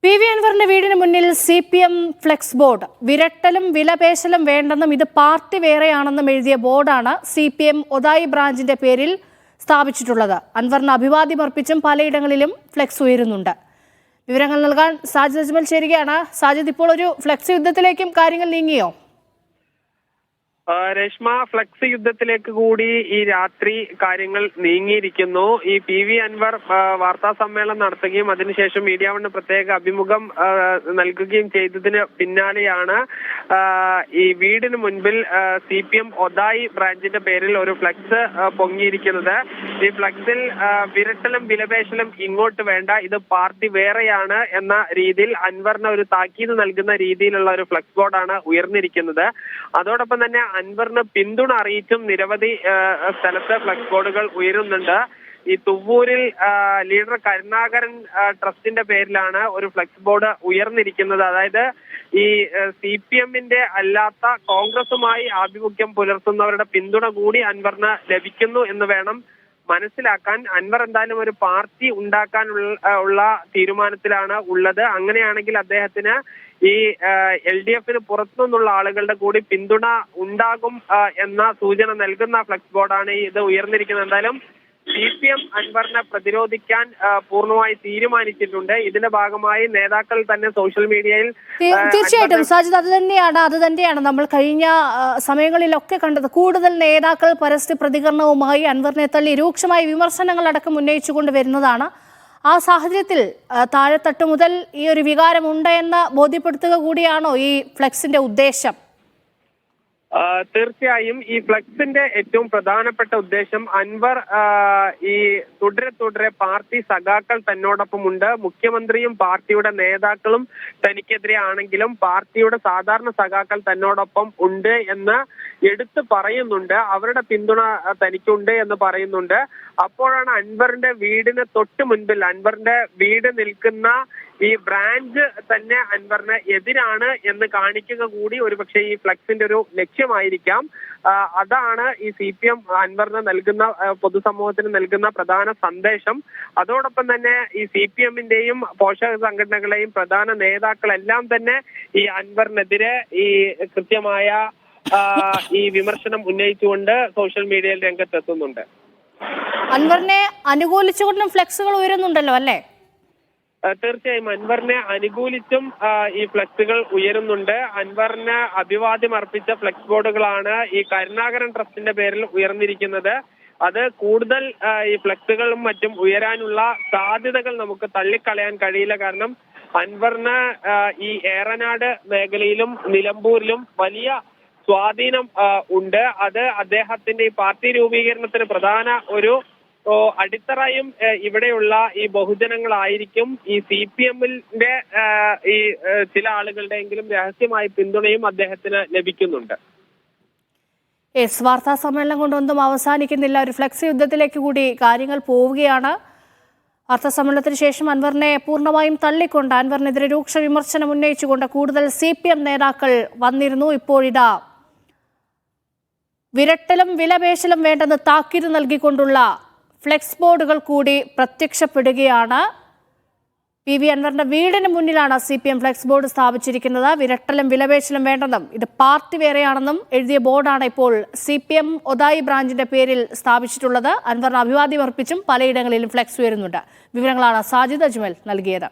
P V അൻവറിന്റെ വീടിന് മുന്നിൽ CPM ഫ്ലെക്സ് ബോർഡ്. വിരട്ടലും വിലപേശലും വേണ്ടെന്നും ഇത് പാർട്ടി വേറെയാണെന്നും എഴുതിയ ബോർഡാണ് CPM ഒതായി ബ്രാഞ്ചിന്റെ പേരിൽ സ്ഥാപിച്ചിട്ടുള്ളത്. അൻവറിന് അഭിവാദ്യമർപ്പിച്ചും പലയിടങ്ങളിലും ഫ്ലെക്സ് ഉയരുന്നുണ്ട്. വിവരങ്ങൾ നൽകാൻ സാജിദ് അജ്മൽ ചേരുകയാണ്. സാജിദ്, ഇപ്പോൾ ഒരു ഫ്ലെക്സ് യുദ്ധത്തിലേക്കും കാര്യങ്ങൾ നീങ്ങിയോ? രേഷ്മ, ഫ്ലക്സ് യുദ്ധത്തിലേക്ക് കൂടി ഈ രാത്രി കാര്യങ്ങൾ നീങ്ങിയിരിക്കുന്നു. ഈ പി വി അൻവർ വാർത്താ സമ്മേളനം നടത്തുകയും അതിനുശേഷം മീഡിയ വണ്ണ് പ്രത്യേക അഭിമുഖം നൽകുകയും ചെയ്തതിന് പിന്നാലെയാണ് ഈ വീടിന് മുൻപിൽ CPM ഒതായി ബ്രാഞ്ചിന്റെ പേരിൽ ഒരു ഫ്ലക്സ് പൊങ്ങിയിരിക്കുന്നത്. ഈ ഫ്ലക്സിൽ വിരട്ടലും വിലപേശലും ഇങ്ങോട്ട് വേണ്ട, ഇത് പാർട്ടി വേറെയാണ് എന്ന രീതിയിൽ അൻവറിന് ഒരു താക്കീത് നൽകുന്ന രീതിയിലുള്ള ഒരു ഫ്ലക്സ് ബോർഡാണ് ഉയർന്നിരിക്കുന്നത്. അതോടൊപ്പം തന്നെ അൻവറിന് പിന്തുണ അറിയിച്ചും നിരവധി സ്ഥലത്ത് ഫ്ലക്സ് ബോർഡുകൾ ഉയരുന്നുണ്ട്. ഈ തുവ്വൂരിൽ ലീഡർ കരുണാകരൻ ട്രസ്റ്റിന്റെ പേരിലാണ് ഒരു ഫ്ലക്സ് ബോർഡ് ഉയർന്നിരിക്കുന്നത്. അതായത് ഈ CPMന്റെ അല്ലാത്ത കോൺഗ്രസുമായി ആഭിമുഖ്യം പുലർത്തുന്നവരുടെ പിന്തുണ കൂടി അൻവറിന് ലഭിക്കുന്നു എന്ന് വേണം മനസ്സിലാക്കാൻ. അൻവർ എന്തായാലും ഒരു പാർട്ടി ഉണ്ടാക്കാനുള്ള തീരുമാനത്തിലാണ് ഉള്ളത്. അങ്ങനെയാണെങ്കിൽ അദ്ദേഹത്തിന് ഈ LDFന് പുറത്തുനിന്നുള്ള ആളുകളുടെ കൂടി പിന്തുണ ഉണ്ടാകും എന്ന സൂചന നൽകുന്ന ഫ്ലക്സ് ബോർഡാണ് ഇത് ഉയർന്നിരിക്കുന്നത്. എന്തായാലും CPM അൻവറിനെ പ്രതിരോധിക്കാൻ പൂർണ്ണമായി തീരുമാനിച്ചിട്ടുണ്ട്. ഇതിന്റെ ഭാഗമായി നേതാക്കൾ തന്നെ സോഷ്യൽ മീഡിയയിൽ തീർച്ചയായിട്ടും സാജിദ് അത് തന്നെയാണ് നമ്മൾ കഴിഞ്ഞ സമയങ്ങളിലൊക്കെ കണ്ടത്. കൂടുതൽ നേതാക്കൾ പരസ്യ പ്രതികരണവുമായി അൻവറിനെ തള്ളി രൂക്ഷമായ വിമർശനങ്ങൾ അടക്കം ഉന്നയിച്ചുകൊണ്ട് വരുന്നതാണ്. ആ സാഹചര്യത്തിൽ താഴെത്തട്ട് മുതൽ ഈ ഒരു വികാരം ഉണ്ട് എന്ന് ബോധ്യപ്പെടുത്തുക കൂടിയാണോ ഈ ഫ്ലെക്സിന്റെ ഉദ്ദേശം? തീർച്ചയായും ഈ ഫ്ലക്സിന്റെ ഏറ്റവും പ്രധാനപ്പെട്ട ഉദ്ദേശം അൻവർ ഈ തുടരെ പാർട്ടി സഖാക്കൾ തന്നോടൊപ്പമുണ്ട്, മുഖ്യമന്ത്രിയും പാർട്ടിയുടെ നേതാക്കളും തനിക്കെതിരെ ആണെങ്കിലും പാർട്ടിയുടെ സാധാരണ സഖാക്കൾ തന്നോടൊപ്പം ഉണ്ട് എന്ന് എടുത്തു പറയുന്നുണ്ട്. അവരുടെ പിന്തുണ തനിക്കുണ്ട് എന്ന് പറയുന്നുണ്ട്. അപ്പോഴാണ് അൻവറിന്റെ വീടിന് തൊട്ട് മുൻപിൽ അൻവറിന്റെ വീട് നിൽക്കുന്ന ഈ ബ്രാഞ്ച് തന്നെ അൻവറിന് എതിരാണ് എന്ന് കാണിക്കുക കൂടി ഒരുപക്ഷെ ഈ ഫ്ലക്സിന്റെ ഒരു ലക്ഷ്യമായിരിക്കാം. അതാണ് ഈ CPM അൻവറിന് നൽകുന്ന, പൊതുസമൂഹത്തിന് നൽകുന്ന പ്രധാന സന്ദേശം. അതോടൊപ്പം തന്നെ ഈ CPMന്റെയും പോഷക സംഘടനകളെയും പ്രധാന നേതാക്കളെല്ലാം തന്നെ ഈ അൻവറിനെതിരെ ഈ കൃത്യമായ ഈ വിമർശനം ഉന്നയിച്ചുകൊണ്ട് സോഷ്യൽ മീഡിയയിൽ രംഗത്തെത്തുന്നുണ്ട്. അൻവറിനെ അനുകൂലിച്ചുകൊണ്ടും ഫ്ലെക്സുകൾ ഉയരുന്നുണ്ടല്ലോ അല്ലേ? തീർച്ചയായും അൻവറിനെ അനുകൂലിച്ചും ഈ ഫ്ലെക്സുകൾ ഉയരുന്നുണ്ട്. അൻവറിന് അഭിവാദ്യം അർപ്പിച്ച ഫ്ലെക്സ് ബോർഡുകളാണ് ഈ കരുണാകരൻ ട്രസ്റ്റിന്റെ പേരിൽ ഉയർന്നിരിക്കുന്നത്. അത് കൂടുതൽ ഈ ഫ്ലെക്സുകളും മറ്റും ഉയരാനുള്ള സാധ്യതകൾ നമുക്ക് തള്ളിക്കളയാൻ കഴിയില്ല. കാരണം അൻവറിന് ഈ ഏറനാട് മേഖലയിലും നിലമ്പൂരിലും വലിയ സ്വാധീനം ഉണ്ട്. അത് അദ്ദേഹത്തിന്റെ ഈ പാർട്ടി രൂപീകരണത്തിന് പ്രധാന ഒരു അടിത്തറയും ഇവിടെയുള്ള ഈ ബഹുജനങ്ങളായിരിക്കും. ഈ CPMന്റെ ഈ ചില ആളുകളുടെയെങ്കിലും രഹസ്യമായ പിന്തുണയും അദ്ദേഹത്തിന് ലഭിക്കുന്നുണ്ട്. വാർത്താ സമ്മേളനം കൊണ്ടൊന്നും അവസാനിക്കുന്നില്ല. ഒരു ഫ്ലെക്സ് യുദ്ധത്തിലേക്ക് കൂടി കാര്യങ്ങൾ പോവുകയാണ്. വാർത്താ സമ്മേളനത്തിന് ശേഷം അൻവറിനെ പൂർണ്ണമായും തള്ളിക്കൊണ്ട് അൻവറിനെതിരെ രൂക്ഷ വിമർശനം ഉന്നയിച്ചുകൊണ്ട് കൂടുതൽ CPM നേതാക്കൾ വന്നിരുന്നു. ഇപ്പോഴിതാ വിരട്ടലും വിലപേശലും വേണ്ടെന്ന് താക്കീത് നൽകിക്കൊണ്ടുള്ള ഫ്ലെക്സ് ബോർഡുകൾ കൂടി പ്രത്യക്ഷപ്പെടുകയാണ്. പി വി അൻവറിന്റെ വീടിന് മുന്നിലാണ് CPM ഫ്ലെക്സ് ബോർഡ് സ്ഥാപിച്ചിരിക്കുന്നത്. വിരട്ടലും വിലപേശലും വേണ്ടെന്നും ഇത് പാർട്ടി വേറെയാണെന്നും എഴുതിയ ബോർഡാണ് ഇപ്പോൾ CPM ഒതായി ബ്രാഞ്ചിന്റെ പേരിൽ സ്ഥാപിച്ചിട്ടുള്ളത്. അൻവറിന് അഭിവാദ്യമർപ്പിച്ചും പലയിടങ്ങളിലും ഫ്ലെക്സ് ഉയരുന്നുണ്ട്. വിവരങ്ങളാണ് സാജിദ് അജ്മൽ നൽകിയത്.